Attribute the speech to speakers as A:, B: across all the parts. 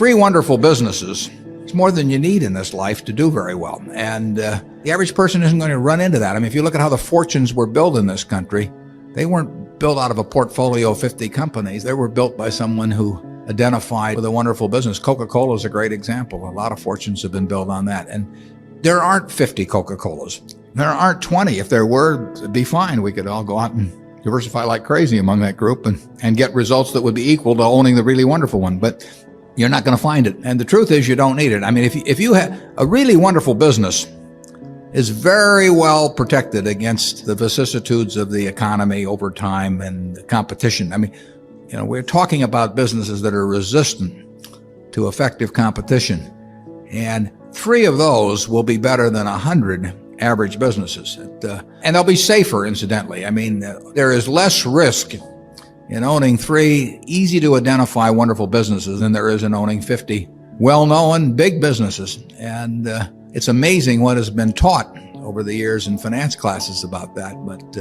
A: Three wonderful businesses is more than you need in this life to do very well. And the average person isn't going to run into that. I mean, if you look at how the fortunes were built in this country, they weren't built out of a portfolio of 50 companies. They were built by someone who identified with a wonderful business. Coca-Cola is a great example. A lot of fortunes have been built on that. And there aren't 50 Coca-Colas. There aren't 20. If there were, it'd be fine. We could all go out and diversify like crazy among that group and get results that would be equal to owning the really wonderful one. But you're not going to find it. And the truth is, you don't need it. I mean, if you have a really wonderful business, is very well protected against the vicissitudes of the economy over time and the competition. I mean, we're talking about businesses that are resistant to effective competition. And three of those will be better than 100 average businesses. And they'll be safer, incidentally. I mean, there is less risk in owning three easy to identify wonderful businesses than there is in owning 50 well-known big businesses. And it's amazing what has been taught over the years in finance classes about that. But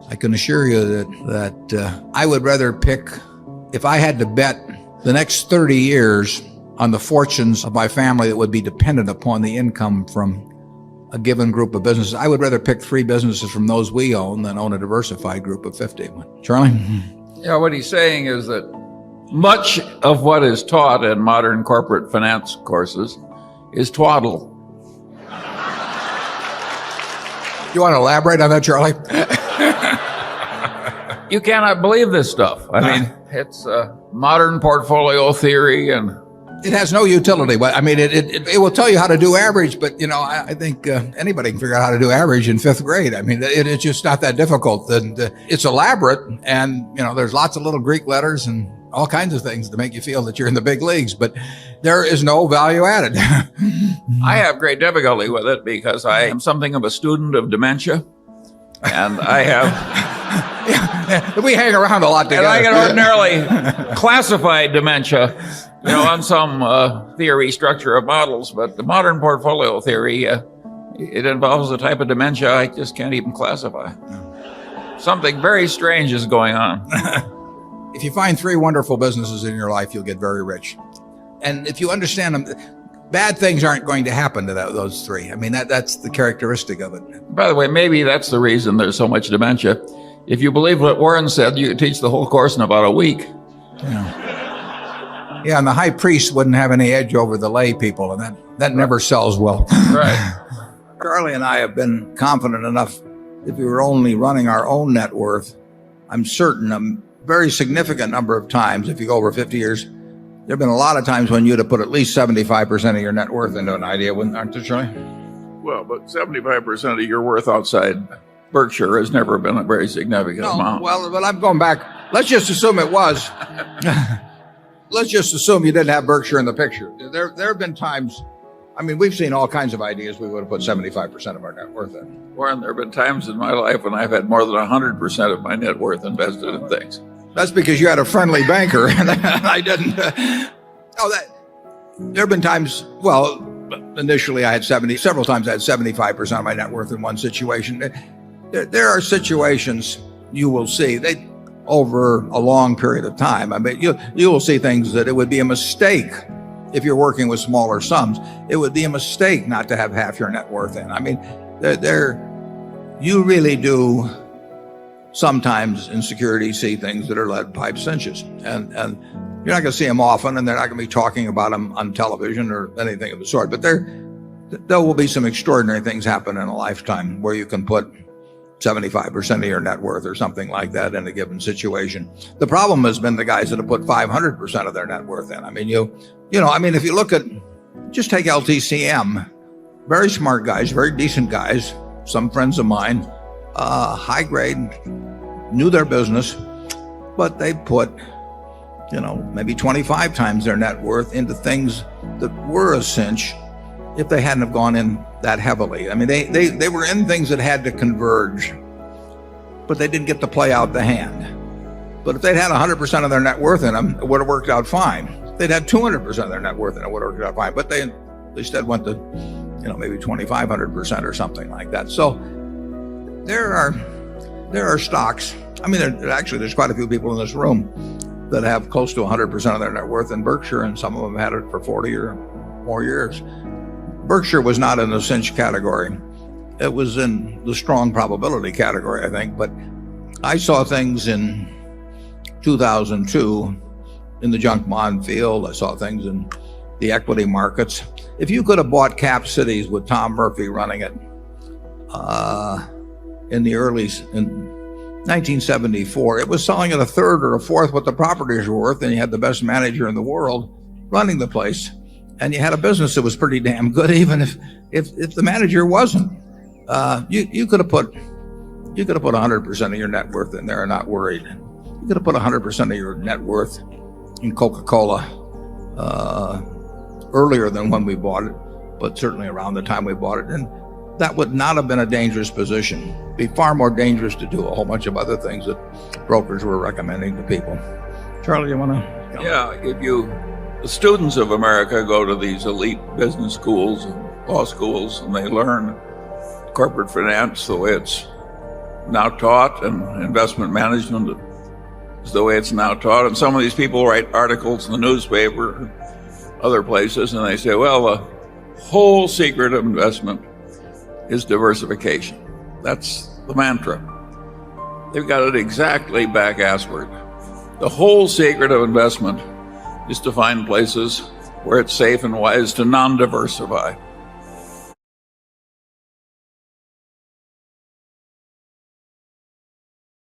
A: I can assure you that I would rather pick, if I had to bet the next 30 years on the fortunes of my family that would be dependent upon the income from a given group of businesses, I would rather pick three businesses from those we own than own a diversified group of 50. Charlie?
B: Yeah, what he's saying is that much of what is taught in modern corporate finance courses is twaddle.
A: You want to elaborate on that, Charlie?
B: You cannot believe this stuff. I mean, it's modern portfolio theory, and
A: it has no utility. But I mean, it will tell you how to do average. But I think anybody can figure out how to do average in fifth grade. I mean, it's just not that difficult. And it's elaborate, and there's lots of little Greek letters and all kinds of things to make you feel that you're in the big leagues. But there is no value added.
B: I have great difficulty with it because I am something of a student of dementia, and I have.
A: We hang around a lot together.
B: And I can ordinarily classify dementia, on some theory structure of models, but the modern portfolio theory, it involves a type of dementia I just can't even classify. Something very strange is going on.
A: If you find three wonderful businesses in your life, you'll get very rich. And if you understand them, bad things aren't going to happen to those three. I mean, that's the characteristic of it.
B: By the way, maybe that's the reason there's so much dementia. If you believe what Warren said, you could teach the whole course in about a week.
A: Yeah, and the high priest wouldn't have any edge over the lay people, and that never sells well.
B: Right.
A: Charlie and I have been confident enough, if we were only running our own net worth, I'm certain a very significant number of times, if you go over 50 years, there have been a lot of times when you'd have put at least 75% of your net worth into an idea, aren't there, Charlie?
B: Well, but 75% of your worth outside Berkshire has never been a very significant amount.
A: Well, but I'm going back. Let's just assume it was. Let's just assume you didn't have Berkshire in the picture. There have been times, I mean, we've seen all kinds of ideas we would have put 75% of our net worth in.
B: Warren, there have been times in my life when I've had more than 100% of my net worth invested in things.
A: That's because you had a friendly banker, and I didn't. There have been times, well, initially I had several times I had 75% of my net worth in one situation. There are situations you will see, over a long period of time. I mean, you will see things that it would be a mistake if you're working with smaller sums. It would be a mistake not to have half your net worth in. I mean, you really do sometimes in securities see things that are lead pipe cinches, and you're not going to see them often, and they're not going to be talking about them on television or anything of the sort. But there will be some extraordinary things happen in a lifetime where you can put 75% of your net worth or something like that in a given situation. The problem has been the guys that have put 500% of their net worth in. I mean, if you look at, just take LTCM, very smart guys, very decent guys, some friends of mine, high grade, knew their business, but they put, maybe 25 times their net worth into things that were a cinch if they hadn't have gone in that heavily. I mean, they were in things that had to converge, but they didn't get to play out the hand. But if they'd had 100% of their net worth in them, it would have worked out fine. If they'd had 200% of their net worth in it, would have worked out fine. But they instead went to, maybe 2,500% or something like that. So there are stocks. I mean, there's quite a few people in this room that have close to 100% of their net worth in Berkshire, and some of them had it for 40 or more years. Berkshire was not in the cinch category. It was in the strong probability category, I think. But I saw things in 2002 in the junk bond field. I saw things in the equity markets. If you could have bought Cap Cities with Tom Murphy running it in 1974, it was selling at a third or a fourth what the properties were worth, and you had the best manager in the world running the place, and you had a business that was pretty damn good, even if the manager wasn't. You could have put 100% of your net worth in there and not worried. You could have put 100% of your net worth in Coca-Cola earlier than when we bought it, but certainly around the time we bought it, and that would not have been a dangerous position. It'd be far more dangerous to do a whole bunch of other things that brokers were recommending to people. Charlie, you want to?
B: Yeah, the students of America go to these elite business schools and law schools, and they learn corporate finance the way it's now taught, and investment management is the way it's now taught. And some of these people write articles in the newspaper, other places, and they say, well, the whole secret of investment is diversification. That's the mantra. They've got it exactly back-assward. The whole secret of investment is to find places where it's safe and wise to non-diversify.